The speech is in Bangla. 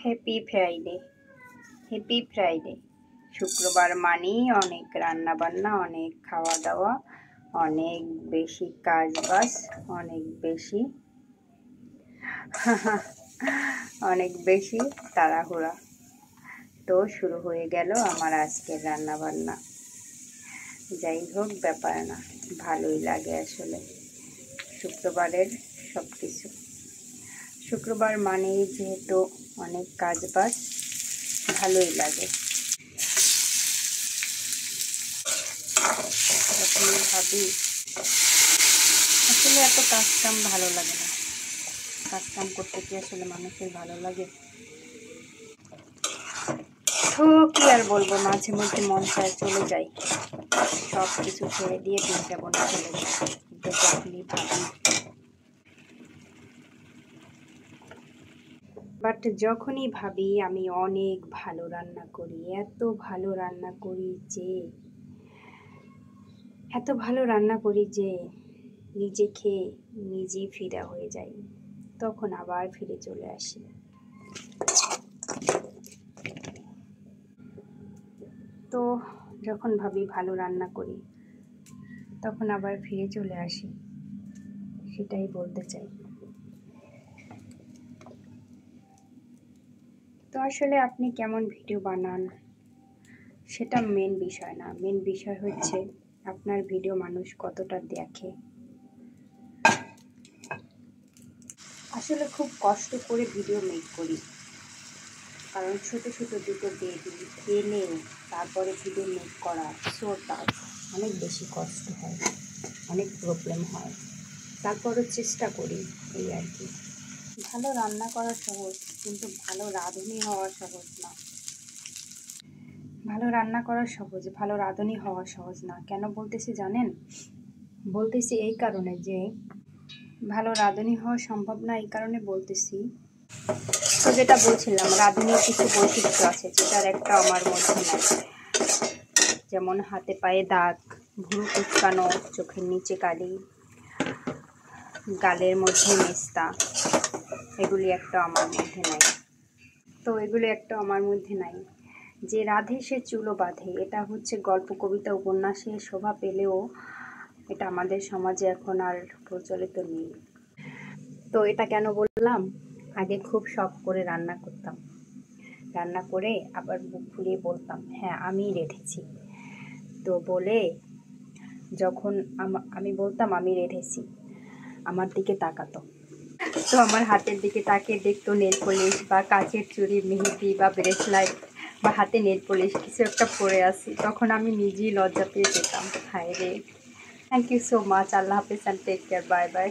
Happy Friday, happy Friday. শুক্রবার মানেই অনেক রান্না বান্না, অনেক খাওয়া দাওয়া, অনেক বেশি কাজ বাজ, অনেক বেশি তাড়াহুড়া। তো শুরু হয়ে গেল আমার আজকের রান্না বান্না। যাই হোক, ব্যাপার না, ভালোই লাগে আসলে শুক্রবারের সব কিছু। শুক্রবার মানেই যেহেতু অনেক কাজ বাজ, ভালোই লাগে। যখনই ভাবি আসলে এত কাজ কাম ভালো লাগে না। কাজ কাম করতে কি আসলে মানুষের ভালো লাগে? তো কি আর বলবো, মাঝে মধ্যে মন চায় চলে যাই, সব কিছু ছেড়ে দিয়ে দিনটা বনে চলে যাই। কিন্তু যখনই ভাবি আমি অনেক ভালো রান্না করি, এত ভালো রান্না করি যে নিজে খেয়ে নিজেই ফিদা হয়ে যাই, তখন আবার ফিরে চলে আসি। তো যখন ভাবি ভালো রান্না করি, তখন আবার ফিরে চলে আসি, সেটাই বলতে চাই। তো আসলে আপনি কেমন ভিডিও বানান সেটা মেন বিষয় না, মেন বিষয় হচ্ছে আপনার ভিডিও মানুষ কতটা দেখে। আসলে খুব কষ্ট করে ভিডিও মেক করি, কারণ ছোট ছোট দুটো বেবি এনে তারপরে ভিডিও মেক করা সো টাফ, অনেক বেশি কষ্ট হয়, অনেক প্রবলেম হয়। তারপরও চেষ্টা করি, এই আর কি। ভালো রান্না করা সহজ, কিন্তু ভালো রাঁধুনি হওয়া সহজ না। ভালো রান্না করা সহজ, ভালো রাঁধুনি হওয়া সহজ না। কেন বলতেছি জানেন? বলতেছি এই কারণে যে ভালো রাঁধুনি হওয়া সম্ভব না, এই কারণে বলতেছি। তো যেটা বলছিলাম, রাঁধুনির কিছু বৈশিষ্ট্য আছে যেটার একটা আমার মধ্যে নাই। যেমন হাতে পায়ে দাগ, ভুরু কুচকানো, চোখের নিচে কালি, গালের মধ্যে মেস্তা, এগুলি একটা আমার মধ্যে নাই। তো এগুলি একটা আমার মধ্যে নাই। যে রাধে সে চুলো বাঁধে, এটা হচ্ছে গল্প, কবিতা, উপন্যাসে শোভা পেলেও এটা আমাদের সমাজে এখন আর প্রচলিত নেই। তো এটা কেন বললাম? আগে খুব শখ করে রান্না করতাম, রান্না করে আবার মুখ ফুলিয়ে বলতাম হ্যাঁ আমি রেঁধেছি। তো বলে যখন আমি বলতাম আমি রেঁধেছি, আমার দিকে তাকাতো। তো আমার হাতের দিকে তাকিয়ে দেখতো নেল পলিশ বা কাচের চুড়ি, মেহেদি বা ব্রেসলাইট বা হাতে নেল পলিশ কিছু একটা পরে আসি, তখন আমি নিজেই লজ্জা পেয়ে যেতাম। হায় রে। Thank you so much. আল্লাহ হাফেজ and take care. Bye by.